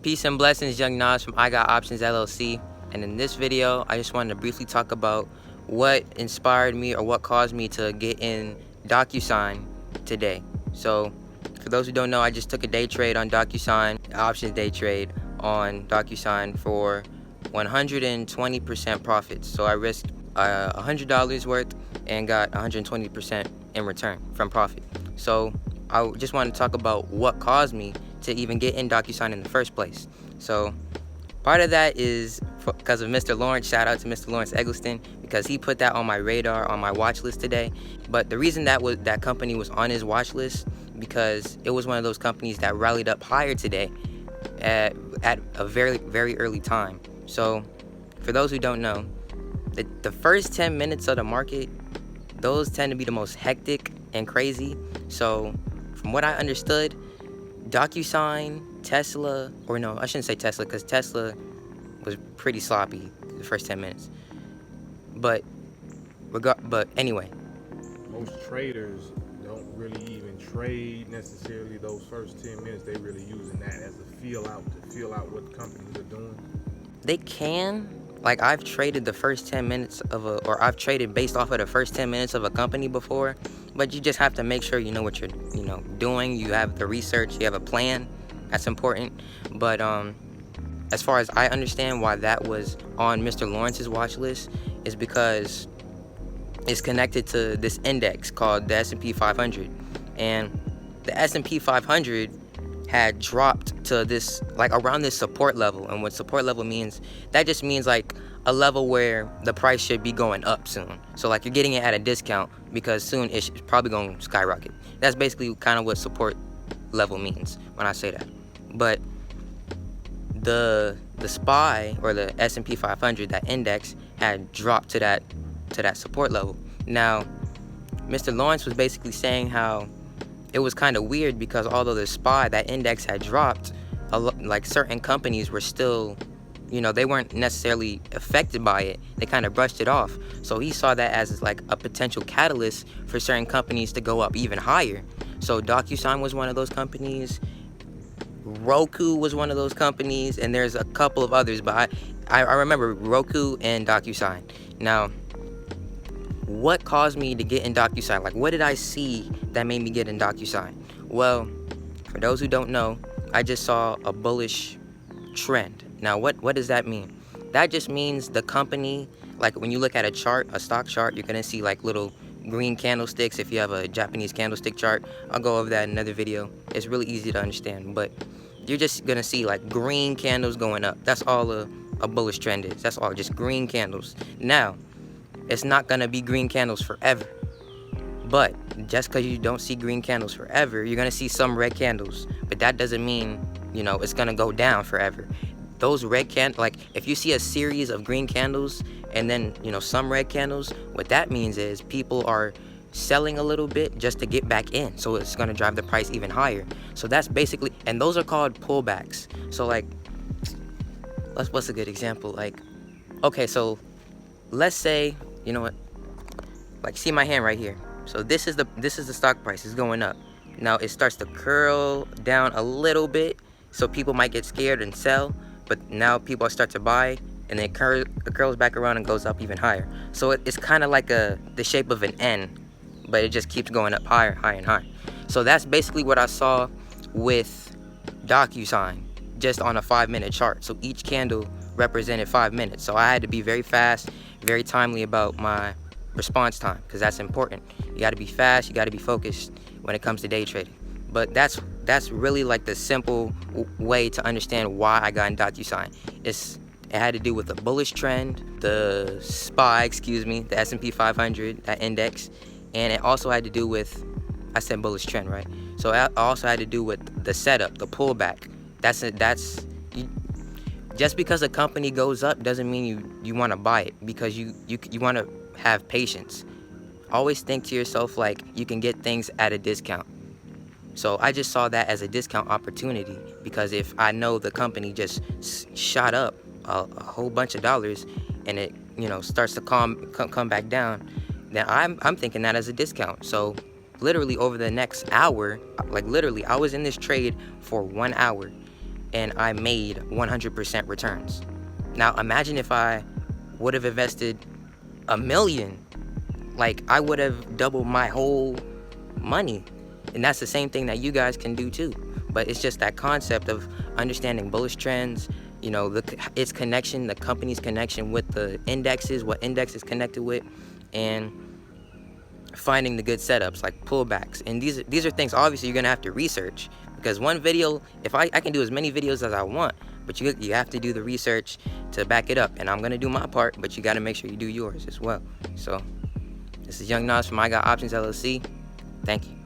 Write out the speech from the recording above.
Peace and blessings, Young Nas from I Got Options LLC. And in this video, I just wanted to briefly talk about what inspired me or what caused me to get in DocuSign today. So for those who don't know, I just took a day trade on DocuSign, options day trade on DocuSign for 120% profits. So I risked $100 worth and got 120% in return from profit. So I just want to talk about what caused me to even get in DocuSign in the first place. So part of that is because of Mr. Lawrence. Shout out to Mr. Lawrence Eggleston, because he put that on my radar, on my watch list today. But the reason that company was on his watch list, because it was one of those companies that rallied up higher today at a very, very early time. So for those who don't know, the first 10 minutes of the market, those tend to be the most hectic and crazy. So from what I understood, DocuSign, Tesla, or no, I shouldn't say Tesla, because Tesla was pretty sloppy the first 10 minutes. But anyway. Most traders don't really even trade necessarily those first 10 minutes. They really using that as a feel out what companies are doing. They can. Like, I've traded the first 10 minutes or I've traded based off of the first 10 minutes of a company before, but you just have to make sure you know what you're, doing. You have the research, you have a plan. That's important. But as far as I understand why that was on Mr. Lawrence's watch list is because it's connected to this index called the S&P 500. And the S&P 500 had dropped to this, like, around this support level. And what support level means, that just means like a level where the price should be going up soon. So like you're getting it at a discount because soon it's probably going to skyrocket. That's basically kind of what support level means when I say that. But the SPY, or the S&P 500, that index, had dropped to that support level. Now, Mr. Lawrence was basically saying how it was kind of weird because although the SPY, that index, had dropped, like certain companies were still, they weren't necessarily affected by it. They kind of brushed it off. So he saw that as like a potential catalyst for certain companies to go up even higher. So DocuSign was one of those companies. Roku was one of those companies, and there's a couple of others, but I remember Roku and DocuSign. Now, what caused me to get in DocuSign? Like, what did I see that made me get in DocuSign? Well, for those who don't know, I just saw a bullish trend. Now, what does that mean? That just means the company, like when you look at a chart, a stock chart, you're gonna see like little green candlesticks. If you have a Japanese candlestick chart, I'll go over that in another video. It's really easy to understand, but you're just gonna see like green candles going up. That's all a bullish trend is. That's all, just green candles. Now, it's not gonna be green candles forever, but just because you don't see green candles forever, you're gonna see some red candles, but that doesn't mean it's gonna go down forever. Those red candles, like if you see a series of green candles and then some red candles, what that means is people are selling a little bit just to get back in, so it's gonna drive the price even higher. So that's basically, and those are called pullbacks. So like, what's a good example? Like, okay, so let's say, like, see my hand right here. So this is the stock price. It's going up. Now it starts to curl down a little bit, so people might get scared and sell, but now people start to buy, and then it curls back around and goes up even higher. So it's kind of like the shape of an N, but it just keeps going up higher, higher, and higher. So that's basically what I saw with DocuSign, just on a 5-minute chart. So each candle represented 5 minutes. So I had to be very fast, very timely about my response time, because that's important. You got to be fast, you got to be focused when it comes to day trading. But that's really like the simple way to understand why I got in DocuSign. It had to do with the bullish trend, the SPY, the S&P 500, that index, and it also had to do with, I said bullish trend, right? So it also had to do with the setup, the pullback. Just because a company goes up doesn't mean you want to buy it, because you want to have patience. Always think to yourself like you can get things at a discount. So I just saw that as a discount opportunity, because if I know the company just shot up a whole bunch of dollars and it starts to come back down, then I'm thinking that as a discount. So literally over the next hour, like literally I was in this trade for 1 hour. and I made 100% returns. Now imagine if I would have invested $1 million, like I would have doubled my whole money. And that's the same thing that you guys can do too. But it's just that concept of understanding bullish trends, you know, its connection, the company's connection with the indexes, what index is connected with, and finding the good setups like pullbacks. And these are things obviously you're gonna have to research, because one video, if I can do as many videos as I want, but you have to do the research to back it up. And I'm gonna do my part, but you gotta make sure you do yours as well. So this is Young Nas from I Got Options LLC. Thank you.